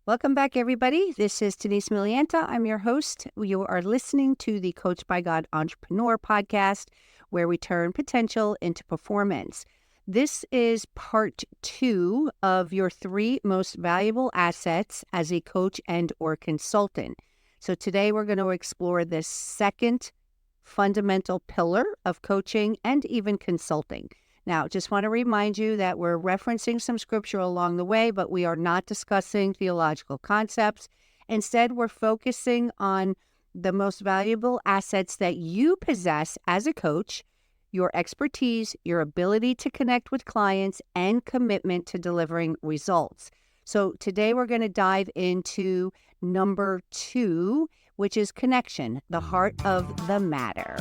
Welcome back, everybody. This is Denise Milianta. I'm your host. You are listening to the Coach by God Entrepreneur podcast, where we turn potential into performance. This is part 2 of your 3 most valuable assets as a coach and or consultant. So today we're going to explore this second fundamental pillar of coaching and even consulting. Now, just want to remind you that we're referencing some scripture along the way, but we are not discussing theological concepts. Instead, we're focusing on the most valuable assets that you possess as a coach, your expertise, your ability to connect with clients, and commitment to delivering results. So today we're going to dive into number 2, which is connection, the heart of the matter.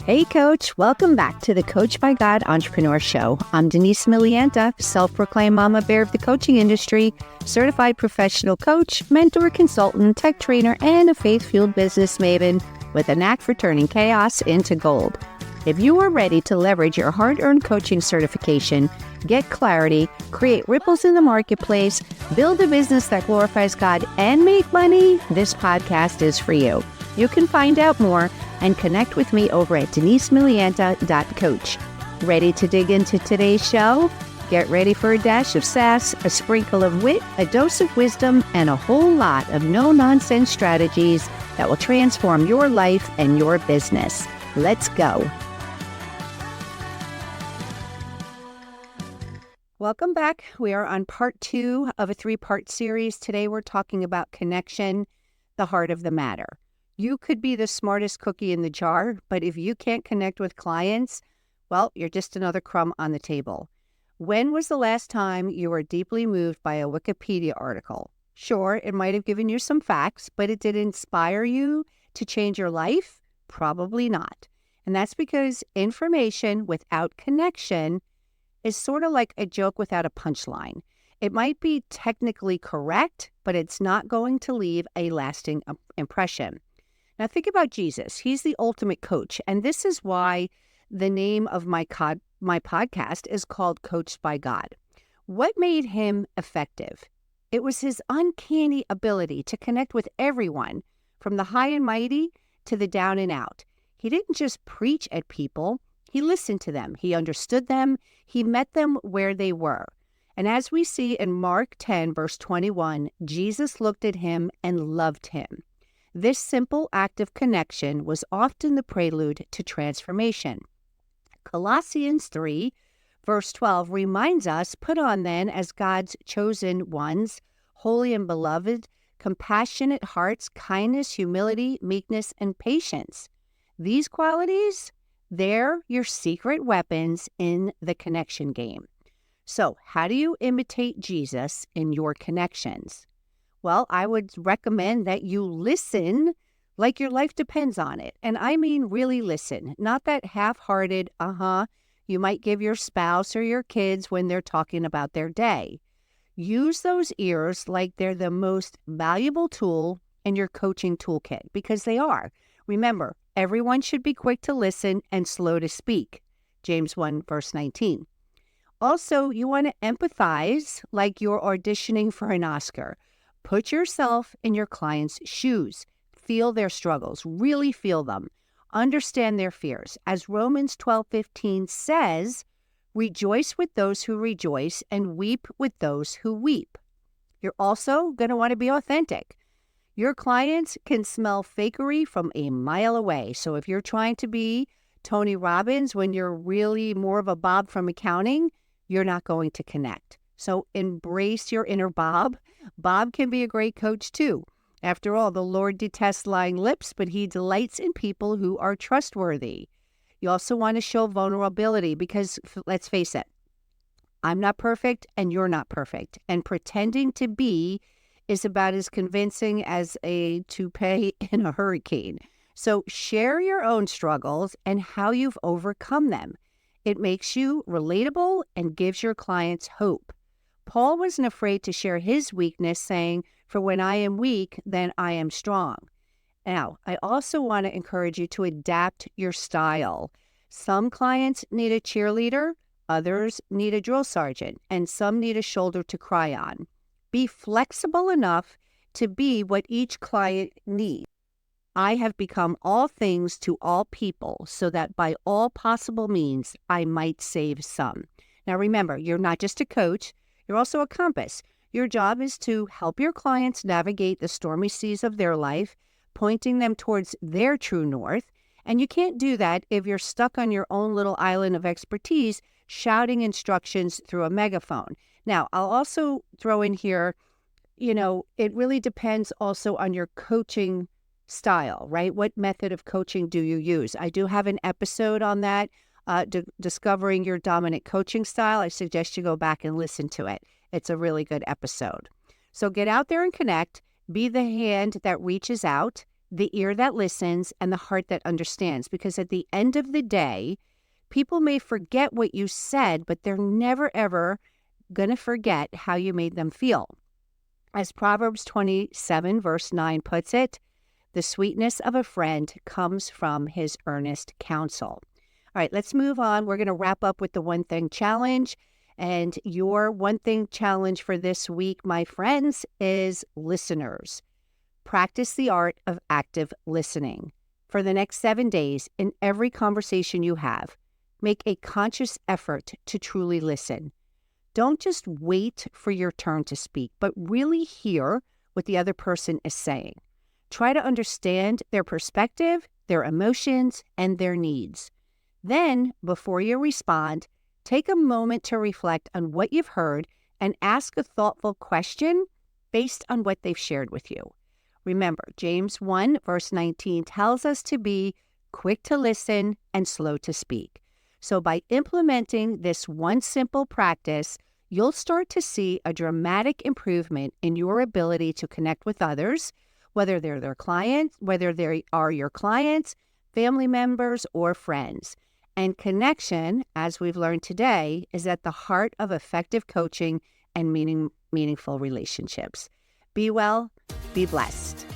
Hey, Coach. Welcome back to the Coach by God Entrepreneur Show. I'm Denise Milianta, self-proclaimed mama bear of the coaching industry, certified professional coach, mentor, consultant, tech trainer, and a faith-fueled business maven with a knack for turning chaos into gold. If you are ready to leverage your hard-earned coaching certification, get clarity, create ripples in the marketplace, build a business that glorifies God, and make money, this podcast is for you. You can find out more and connect with me over at denisemilianta.coach. Ready to dig into today's show? Get ready for a dash of sass, a sprinkle of wit, a dose of wisdom, and a whole lot of no-nonsense strategies that will transform your life and your business. Let's go. Welcome back. We are on part 2 of a 3-part series. Today we're talking about connection, the heart of the matter. You could be the smartest cookie in the jar, but if you can't connect with clients, well, you're just another crumb on the table. When was the last time you were deeply moved by a Wikipedia article? Sure, it might have given you some facts, but it did inspire you to change your life? Probably not. And that's because information without connection is sort of like a joke without a punchline. It might be technically correct, but it's not going to leave a lasting impression. Now think about Jesus. He's the ultimate coach, and this is why the name of my podcast is called Coached by God. What made him effective? It was his uncanny ability to connect with everyone, from the high and mighty to the down and out. He didn't just preach at people. He listened to them. He understood them. He met them where they were. And as we see in Mark 10, verse 21, Jesus looked at him and loved him. This simple act of connection was often the prelude to transformation. Colossians 3, verse 12 reminds us, put on then as God's chosen ones, holy and beloved, compassionate hearts, kindness, humility, meekness, and patience. These qualities, they're your secret weapons in the connection game. So how do you imitate Jesus in your connections? Well, I would recommend that you listen like your life depends on it. And I mean really listen, not that half-hearted, you might give your spouse or your kids when they're talking about their day. Use those ears like they're the most valuable tool in your coaching toolkit, because they are. Remember, everyone should be quick to listen and slow to speak. James 1, verse 19. Also, you want to empathize like you're auditioning for an Oscar. Put yourself in your client's shoes. Feel their struggles. Really feel them. Understand their fears. As Romans 12:15 says, rejoice with those who rejoice and weep with those who weep. You're also going to want to be authentic. Your clients can smell fakery from a mile away. So if you're trying to be Tony Robbins when you're really more of a Bob from accounting, you're not going to connect. So embrace your inner Bob. Bob can be a great coach too. After all, the Lord detests lying lips, but he delights in people who are trustworthy. You also want to show vulnerability because, let's face it, I'm not perfect and you're not perfect. And pretending to be is about as convincing as a toupee in a hurricane. So share your own struggles and how you've overcome them. It makes you relatable and gives your clients hope. Paul wasn't afraid to share his weakness, saying, "For when I am weak, then I am strong." Now, I also want to encourage you to adapt your style. Some clients need a cheerleader, others need a drill sergeant, and some need a shoulder to cry on. Be flexible enough to be what each client needs. I have become all things to all people so that by all possible means, I might save some. Now remember, you're not just a coach, you're also a compass. Your job is to help your clients navigate the stormy seas of their life, pointing them towards their true north. And you can't do that if you're stuck on your own little island of expertise, shouting instructions through a megaphone. Now, I'll also throw in here, it really depends also on your coaching style, right? What method of coaching do you use? I do have an episode on that, discovering your dominant coaching style. I suggest you go back and listen to it. It's a really good episode. So get out there and connect. Be the hand that reaches out, the ear that listens, and the heart that understands. Because at the end of the day, people may forget what you said, but they're never, ever going to forget how you made them feel. As Proverbs 27, verse 9 puts it, the sweetness of a friend comes from his earnest counsel. All right, let's move on. We're going to wrap up with the one thing challenge. And your one thing challenge for this week, my friends, is listeners. Practice the art of active listening. For the next 7 days, in every conversation you have, make a conscious effort to truly listen. Don't just wait for your turn to speak, but really hear what the other person is saying. Try to understand their perspective, their emotions, and their needs. Then, before you respond, take a moment to reflect on what you've heard and ask a thoughtful question based on what they've shared with you. Remember, James 1, verse 19 tells us to be quick to listen and slow to speak. So by implementing this one simple practice, you'll start to see a dramatic improvement in your ability to connect with others, whether they're their clients, whether they are your clients, family members, or friends. And connection, as we've learned today, is at the heart of effective coaching and meaningful relationships. Be well, be blessed.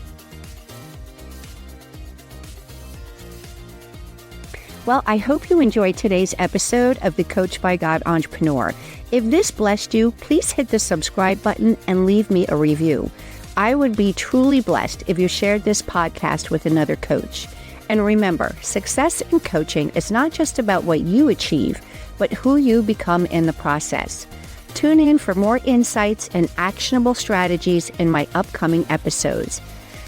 Well, I hope you enjoyed today's episode of the Coach by God Entrepreneur. If this blessed you, please hit the subscribe button and leave me a review. I would be truly blessed if you shared this podcast with another coach. And remember, success in coaching is not just about what you achieve, but who you become in the process. Tune in for more insights and actionable strategies in my upcoming episodes.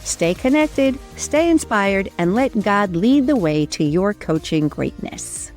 Stay connected, stay inspired, and let God lead the way to your coaching greatness.